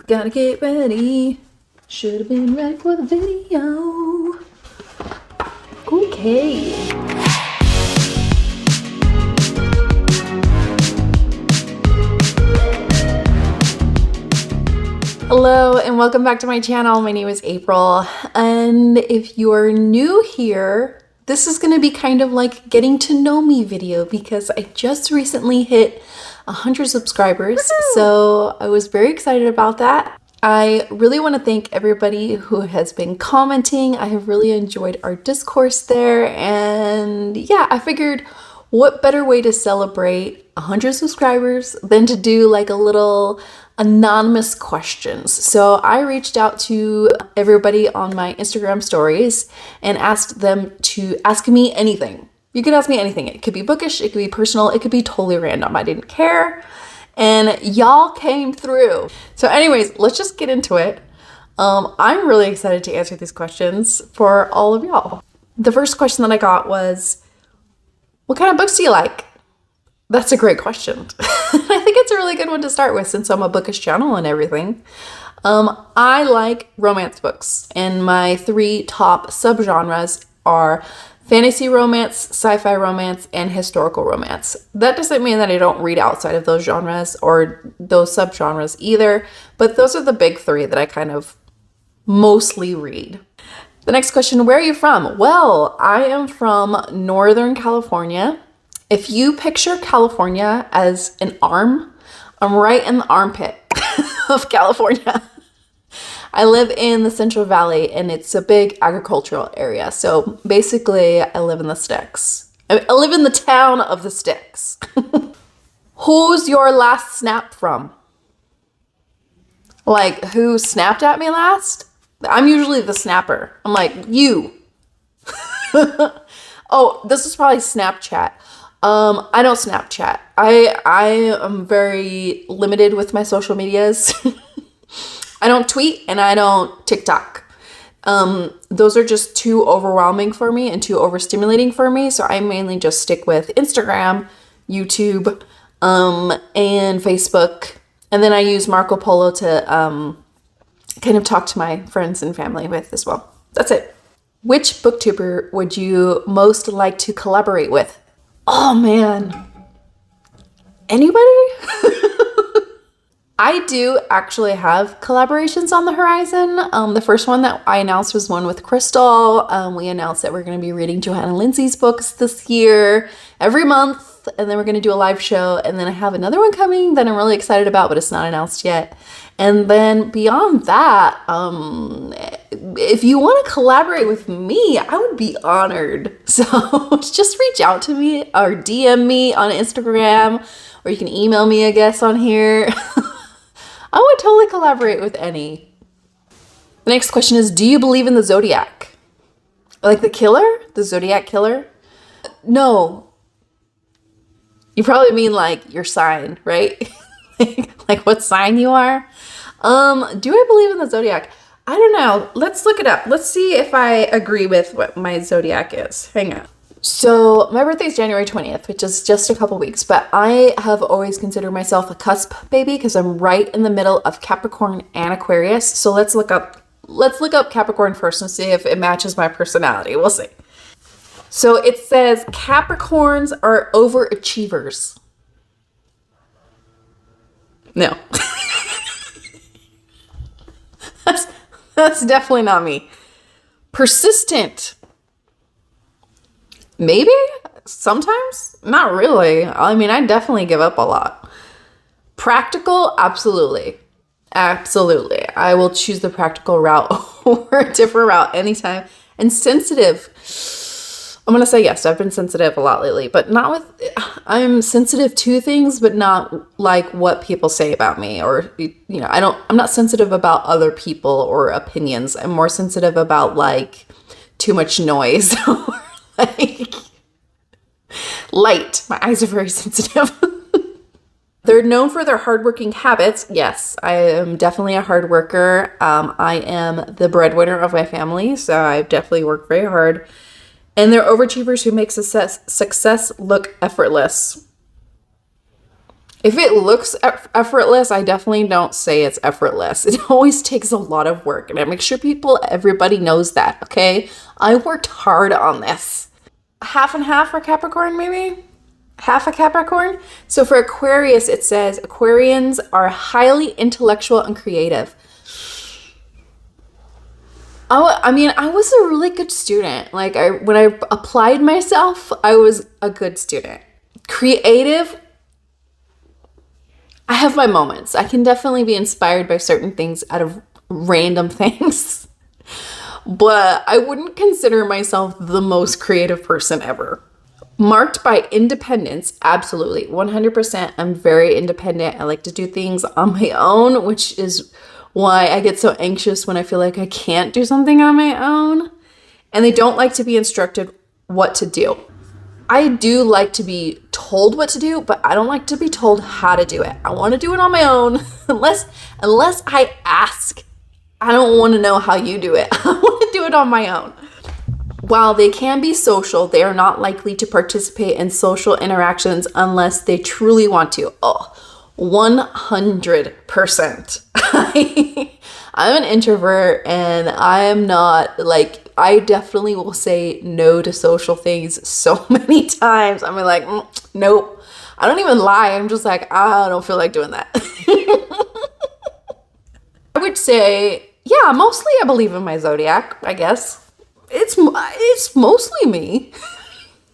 Gotta get ready. Should have been ready for the video. Okay. Hello and welcome back to my channel. My name is April, and if you're new here, this is going to be kind of like getting to know me video because I just recently hit 100 subscribers. Woo-hoo! So I was very excited about that. I really want to thank everybody who has been commenting. I have really enjoyed our discourse there, and yeah, I figured what better way to celebrate 100 subscribers than to do like a little anonymous questions. So I reached out to everybody on my Instagram stories and asked them to ask me anything. You could ask me anything. It could be bookish, it could be personal, it could be totally random. I didn't care. And y'all came through. So anyways, let's just get into it. I'm really excited to answer these questions for all of y'all. The first question that I got was, what kind of books do you like? That's a great question. I think it's a really good one to start with since I'm a bookish channel and everything. I like romance books, and my 3 top subgenres are fantasy romance, sci-fi romance, and historical romance. That doesn't mean that I don't read outside of those genres or those subgenres either, but those are the big 3 that I kind of mostly read. The next question, where are you from? Well, I am from Northern California. If you picture California as an arm, I'm right in the armpit of California. I live in the Central Valley and it's a big agricultural area. So basically I live in the sticks. I live in the town of the sticks. Who's your last snap from? Like, who snapped at me last? I'm usually the snapper. I'm like, you. Oh, this is probably Snapchat. I don't Snapchat. I am very limited with my social medias. I don't tweet and I don't TikTok. Those are just too overwhelming for me and too overstimulating for me. So I mainly just stick with Instagram, YouTube, and Facebook. And then I use Marco Polo to kind of talk to my friends and family with as well. That's it. Which booktuber would you most like to collaborate with? Oh man, anybody? I do actually have collaborations on the horizon. The first one that I announced was one with Crystal. We announced that we're going to be reading Johanna Lindsay's books this year, every month, and then we're going to do a live show. And then I have another one coming that I'm really excited about, but it's not announced yet. And then beyond that, if you want to collaborate with me, I would be honored. So just reach out to me or DM me on Instagram, or you can email me, I guess, on here. I would totally collaborate with any. The next question is, do you believe in the Zodiac? Like the killer? The Zodiac killer? No. You probably mean like your sign, right? Like what sign you are? Do I believe in the Zodiac? I don't know. Let's look it up. Let's see if I agree with what my Zodiac is. Hang on. So my birthday is January 20th, which is just a couple weeks, but I have always considered myself a cusp baby because I'm right in the middle of Capricorn and Aquarius. So let's look up Capricorn first and see if it matches my personality. We'll see. So it says Capricorns are overachievers. No. That's definitely not me. Persistent. Maybe? Sometimes? Not really. I mean, I definitely give up a lot. Practical? Absolutely. Absolutely. I will choose the practical route or a different route anytime. And sensitive. I'm going to say yes. I've been sensitive a lot lately, but not with, I'm sensitive to things, but not like what people say about me, or, you know, I'm not sensitive about other people or opinions. I'm more sensitive about like too much noise or like light. My eyes are very sensitive. They're known for their hardworking habits. Yes, I am definitely a hard worker. I am the breadwinner of my family, so I definitely work very hard. And they're overachievers who make success look effortless. If it looks effortless, I definitely don't say it's effortless. It always takes a lot of work, and I make sure everybody knows that, okay? I worked hard on this. Half and half for Capricorn, maybe? Half a Capricorn? So for Aquarius, it says, Aquarians are highly intellectual and creative. Oh, I mean, I was a really good student. Like, when I applied myself, I was a good student. Creative, I have my moments. I can definitely be inspired by certain things out of random things. But I wouldn't consider myself the most creative person ever. Marked by independence, absolutely. 100%. I'm very independent. I like to do things on my own, which is why I get so anxious when I feel like I can't do something on my own. And they don't like to be instructed what to do. I do like to be told what to do, but I don't like to be told how to do it. I want to do it on my own. Unless I ask. I don't want to know how you do it. I want to do it on my own. While they can be social, they are not likely to participate in social interactions unless they truly want to. Oh, 100%. I'm an introvert, and I am not like, I definitely will say no to social things so many times. I'm like, nope. I don't even lie. I'm just like, I don't feel like doing that. I would say, yeah, mostly I believe in my zodiac, I guess. It's mostly me.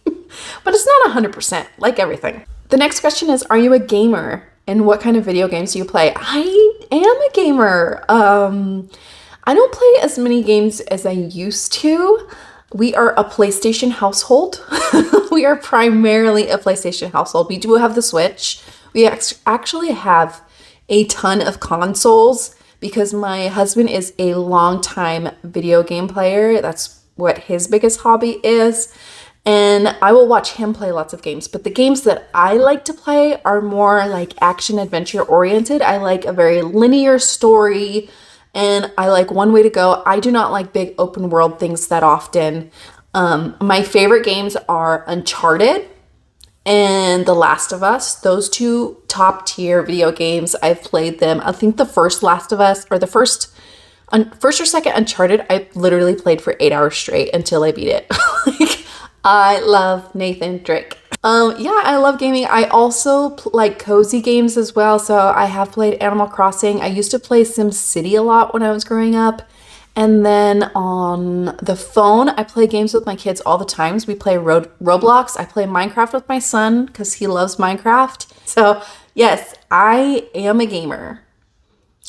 But it's not 100%, like everything. The next question is, are you a gamer? And what kind of video games do you play? I am a gamer. I don't play as many games as I used to. We are a PlayStation household. We are primarily a PlayStation household. We do have the Switch. We actually have a ton of consoles because my husband is a longtime video game player. That's what his biggest hobby is. And I will watch him play lots of games. But the games that I like to play are more like action adventure oriented. I like a very linear story, and I like one way to go. I do not like big open world things that often. My favorite games are Uncharted and The Last of Us. Those two top tier video games. I've played them. I think the first Last of Us, or the first or second Uncharted, I literally played for 8 hours straight until I beat it. Like, I love Nathan Drake. Yeah, I love gaming. I also like cozy games as well. So I have played Animal Crossing. I used to play SimCity a lot when I was growing up. And then on the phone, I play games with my kids all the time. We play Roblox. I play Minecraft with my son because he loves Minecraft. So yes, I am a gamer.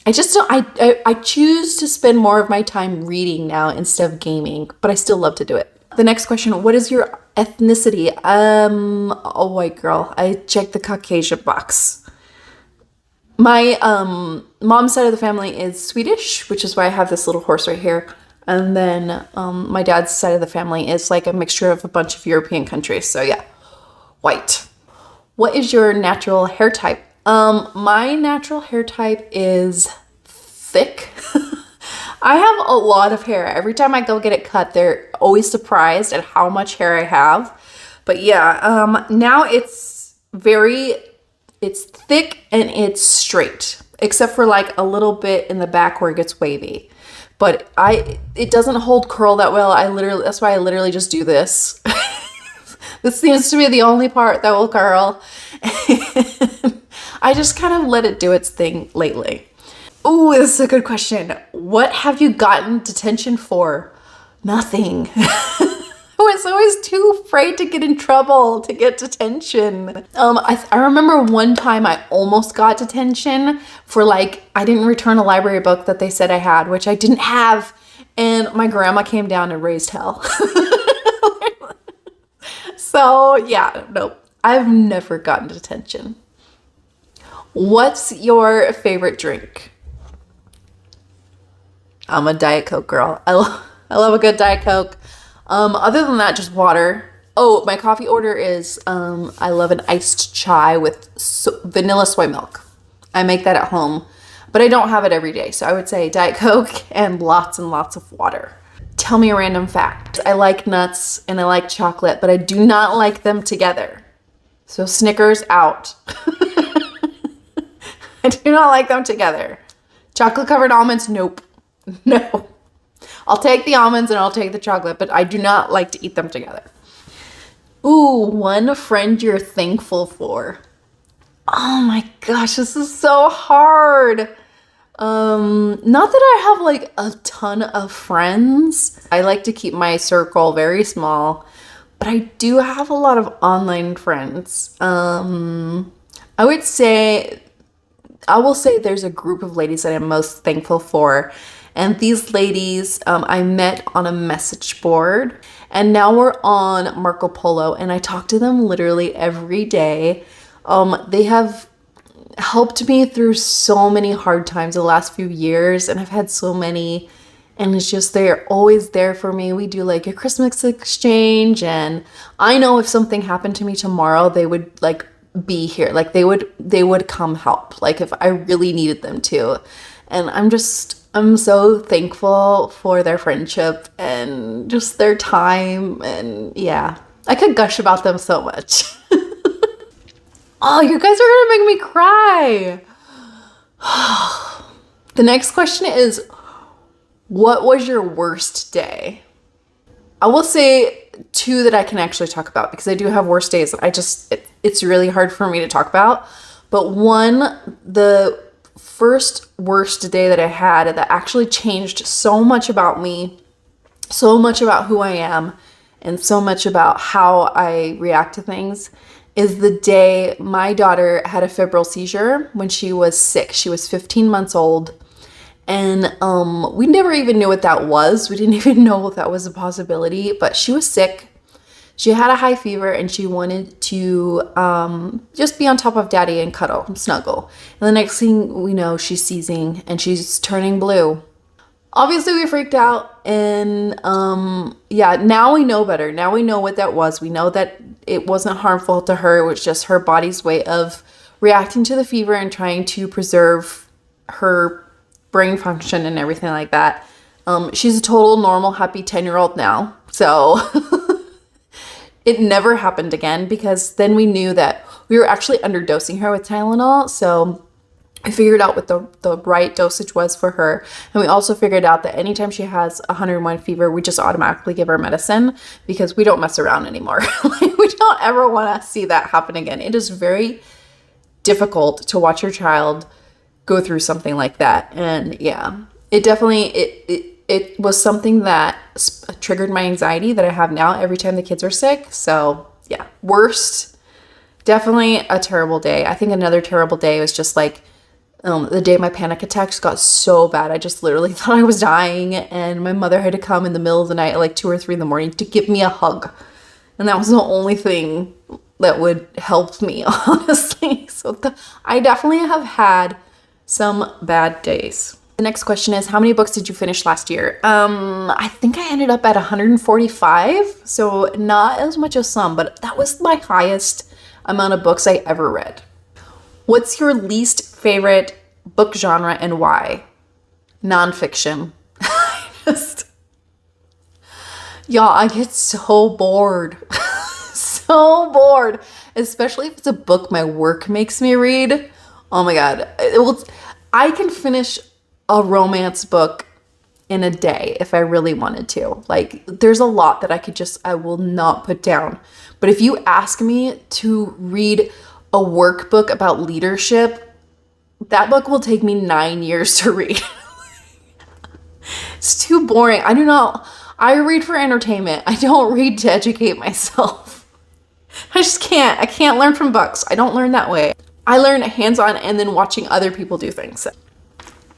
I just don't, I choose to spend more of my time reading now instead of gaming, but I still love to do it. The next question, what is your ethnicity? A white girl. I checked the Caucasian box. My mom's side of the family is Swedish, which is why I have this little horse right here. And then my dad's side of the family is like a mixture of a bunch of European countries. So yeah, white. What is your natural hair type? My natural hair type is thick. I have a lot of hair. Every time I go get it cut, they're always surprised at how much hair I have. But yeah, now it's thick and it's straight, except for like a little bit in the back where it gets wavy. But it doesn't hold curl that well. That's why I literally just do this. This seems to be the only part that will curl. I just kind of let it do its thing lately. Ooh, this is a good question. What have you gotten detention for? Nothing. I was always too afraid to get in trouble to get detention. I remember one time I almost got detention for I didn't return a library book that they said I had, which I didn't have. And my grandma came down and raised hell. So yeah, nope. I've never gotten detention. What's your favorite drink? I'm a Diet Coke girl. I love a good Diet Coke. Other than that, just water. Oh, my coffee order is, I love an iced chai with vanilla soy milk. I make that at home, but I don't have it every day. So I would say Diet Coke and lots of water. Tell me a random fact. I like nuts and I like chocolate, but I do not like them together. So Snickers out. I do not like them together. Chocolate covered almonds, nope. No. I'll take the almonds and I'll take the chocolate, but I do not like to eat them together. Ooh, one friend you're thankful for. Oh my gosh, this is so hard. Not that I have like a ton of friends. I like to keep my circle very small, but I do have a lot of online friends. I will say there's a group of ladies that I'm most thankful for. And these ladies, I met on a message board, and now we're on Marco Polo, and I talk to them literally every day. They have helped me through so many hard times the last few years, and I've had so many, and it's just they're always there for me. We do like a Christmas exchange, and I know if something happened to me tomorrow, they would like be here. Like they would come help, like if I really needed them to. And I'm so thankful for their friendship and just their time. And yeah, I could gush about them so much. Oh, you guys are gonna make me cry. The next question is, what was your worst day? I will say 2 that I can actually talk about because I do have worst days. It's really hard for me to talk about. But one, the first worst day that I had that actually changed so much about me, so much about who I am, and so much about how I react to things is the day my daughter had a febrile seizure when she was sick. She was 15 months old. And we never even knew what that was. We didn't even know if that was a possibility, but she was sick. She had a high fever and she wanted to just be on top of daddy and cuddle and snuggle. And the next thing we know, she's seizing and she's turning blue. Obviously, we freaked out, and yeah, now we know better. Now we know what that was. We know that it wasn't harmful to her. It was just her body's way of reacting to the fever and trying to preserve her brain function and everything like that. She's a total normal, happy 10-year-old now. So it never happened again because then we knew that we were actually underdosing her with Tylenol. So I figured out what the right dosage was for her. And we also figured out that anytime she has 101 fever, we just automatically give her medicine because we don't mess around anymore. We don't ever want to see that happen again. It is very difficult to watch your child go through something like that. And yeah, it definitely, it was something that triggered my anxiety that I have now every time the kids are sick. So yeah, worst, definitely a terrible day. I think another terrible day was just like, the day my panic attacks got so bad, I just literally thought I was dying, and my mother had to come in the middle of the night at like 2 or 3 in the morning to give me a hug. And that was the only thing that would help me, honestly. So I definitely have had some bad days. The next question is, how many books did you finish last year? I think I ended up at 145, so not as much as some, but that was my highest amount of books I ever read. What's your least favorite book genre and why? Nonfiction. Y'all, I get so bored. So bored. Especially if it's a book my work makes me read. Oh my God. I can finish a romance book in a day if I really wanted to. Like, there's a lot that I will not put down. But if you ask me to read a workbook about leadership, that book will take me 9 years to read. It's too boring. I read for entertainment. I don't read to educate myself. I just can't. I can't learn from books. I don't learn that way. I learn hands-on and then watching other people do things.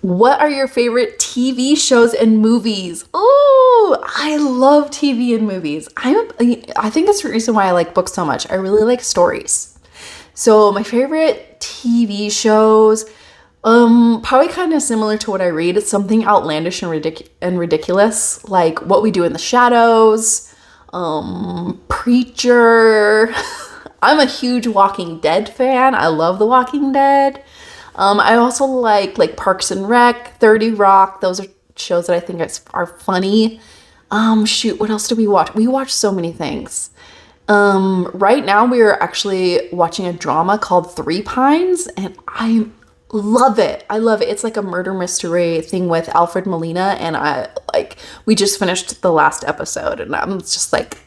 What are your favorite TV shows and movies? Oh, I love TV and movies. I think that's the reason why I like books so much. I really like stories. So my favorite TV shows, probably kind of similar to what I read. It's something outlandish and ridiculous, like What We Do in the Shadows, Preacher. I'm a huge Walking Dead fan. I love The Walking Dead. I also like Parks and Rec, 30 Rock. Those are shows that I think are funny. Shoot, what else do we watch? We watch so many things. Right now we are actually watching a drama called Three Pines, and Love it. I love it. It's like a murder mystery thing with Alfred Molina, and we just finished the last episode, and I'm just like,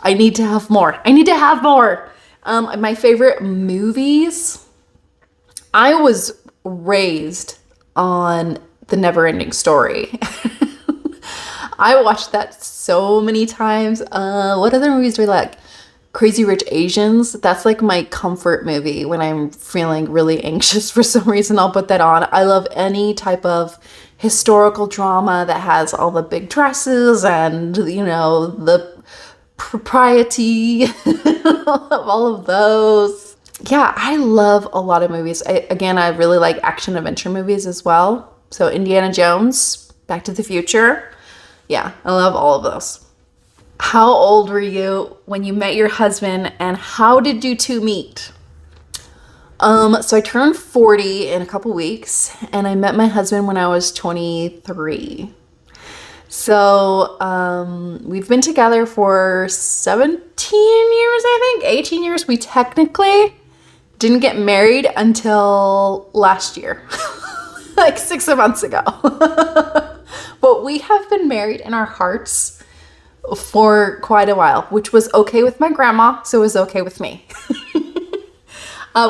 I need to have more. I need to have more. My favorite movies. I was raised on The Never-Ending Story. I watched that so many times. What other movies do I like? Crazy Rich Asians. That's like my comfort movie when I'm feeling really anxious for some reason. I'll put that on. I love any type of historical drama that has all the big dresses and, you know, the propriety of all of those. Yeah, I love a lot of movies. I really like action adventure movies as well. So Indiana Jones, Back to the Future. Yeah, I love all of those. How old were you when you met your husband, and how did you two meet? So I turned 40 in a couple weeks, and I met my husband when I was 23. So we've been together for 17 years, I think, 18 years. We technically didn't get married until last year, like 6 months ago. But we have been married in our hearts for quite a while, which was okay with my grandma, so it was okay with me.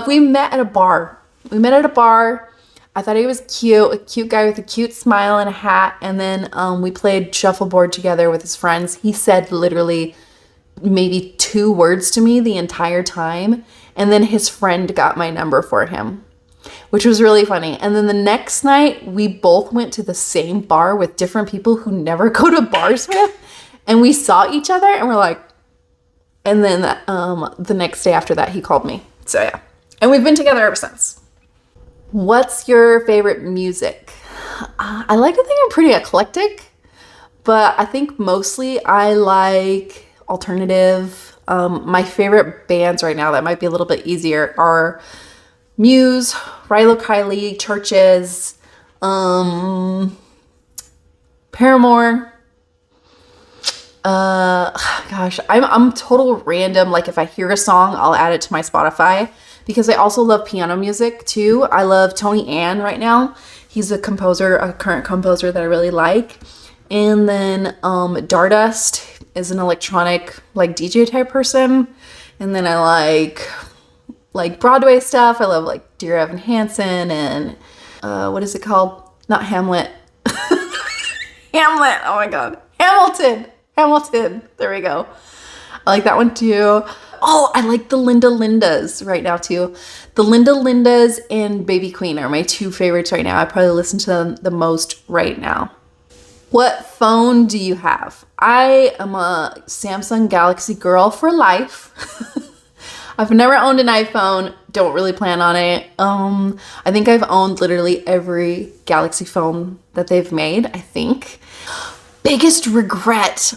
We met at a bar. I thought he was cute, a cute guy with a cute smile and a hat. And then we played shuffleboard together with his friends. He said literally maybe 2 words to me the entire time. And then his friend got my number for him, which was really funny. And then the next night, we both went to the same bar with different people who never go to bars with. And we saw each other and we're like, and then the next day after that, he called me. So yeah, and we've been together ever since. What's your favorite music? I like to think I'm pretty eclectic, but I think mostly I like alternative. My favorite bands right now that might be a little bit easier are Muse, Rilo Kiley, Churches, Paramore. Gosh, I'm total random. Like if I hear a song, I'll add it to my Spotify because I also love piano music too. I love Tony Ann right now. He's a current composer that I really like. And then Dardust is an electronic like DJ type person. And then I like Broadway stuff. I love like Dear Evan Hansen and what is it called? Not Hamlet. Hamlet. Oh my God. Hamilton. There we go. I like that one too. Oh, I like the Linda Lindas right now too. The Linda Lindas and Baby Queen are my 2 favorites right now. I probably listen to them the most right now. What phone do you have? I am a Samsung Galaxy girl for life. I've never owned an iPhone. Don't really plan on it. I think I've owned literally every Galaxy phone that they've made, I think. Biggest regret.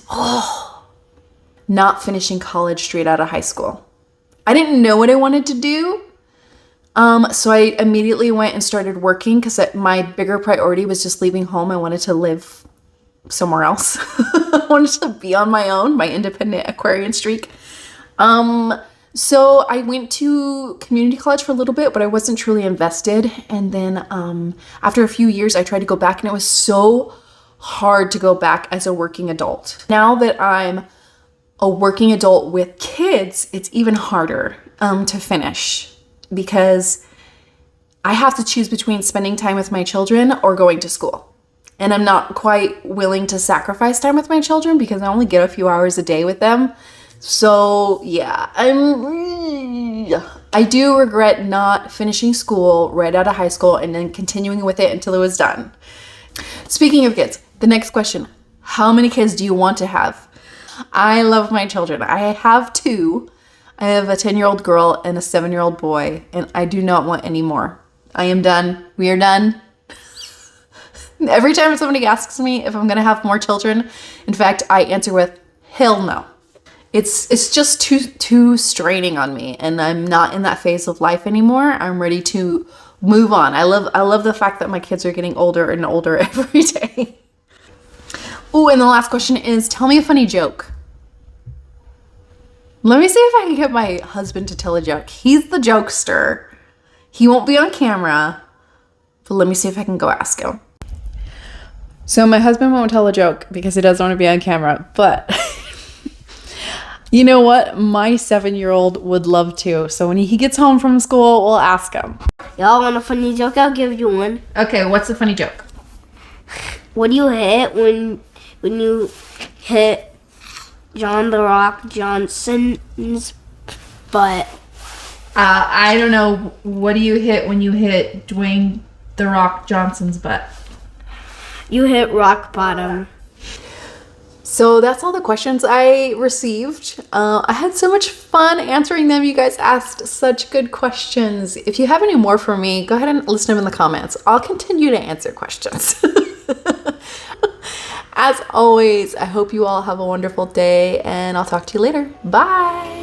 Not finishing college straight out of high school. I didn't know what I wanted to do. So I immediately went and started working because my bigger priority was just leaving home. I wanted to live somewhere else. I wanted to be on my own, my independent Aquarian streak. So I went to community college for a little bit, but I wasn't truly invested. And then after a few years, I tried to go back, and it was so hard to go back as a working adult. Now that I'm a working adult with kids, it's even harder to finish because I have to choose between spending time with my children or going to school. And I'm not quite willing to sacrifice time with my children because I only get a few hours a day with them. So yeah, I do regret not finishing school right out of high school and then continuing with it until it was done. Speaking of kids, the next question, how many kids do you want to have? I love my children. I have 2. I have a 10-year-old girl and a 7-year-old boy, and I do not want any more. I am done. We are done. Every time somebody asks me if I'm going to have more children, in fact, I answer with, hell no. It's just too straining on me, and I'm not in that phase of life anymore. I'm ready to move on. I love the fact that my kids are getting older and older every day. Ooh, and the last question is, tell me a funny joke. Let me see if I can get my husband to tell a joke. He's the jokester. He won't be on camera, But let me see if I can go ask him. So my husband won't tell a joke because he doesn't want to be on camera, but you know what? My 7-year-old would love to. So when he gets home from school, we'll ask him. Y'all want a funny joke? I'll give you one. Okay, what's the funny joke? What do you hit when you hit John the Rock Johnson's butt? I don't know. What do you hit when you hit Dwayne the Rock Johnson's butt? You hit rock bottom. So that's all the questions I received. I had so much fun answering them. You guys asked such good questions. If you have any more for me, go ahead and list them in the comments. I'll continue to answer questions. As always, I hope you all have a wonderful day, and I'll talk to you later. Bye.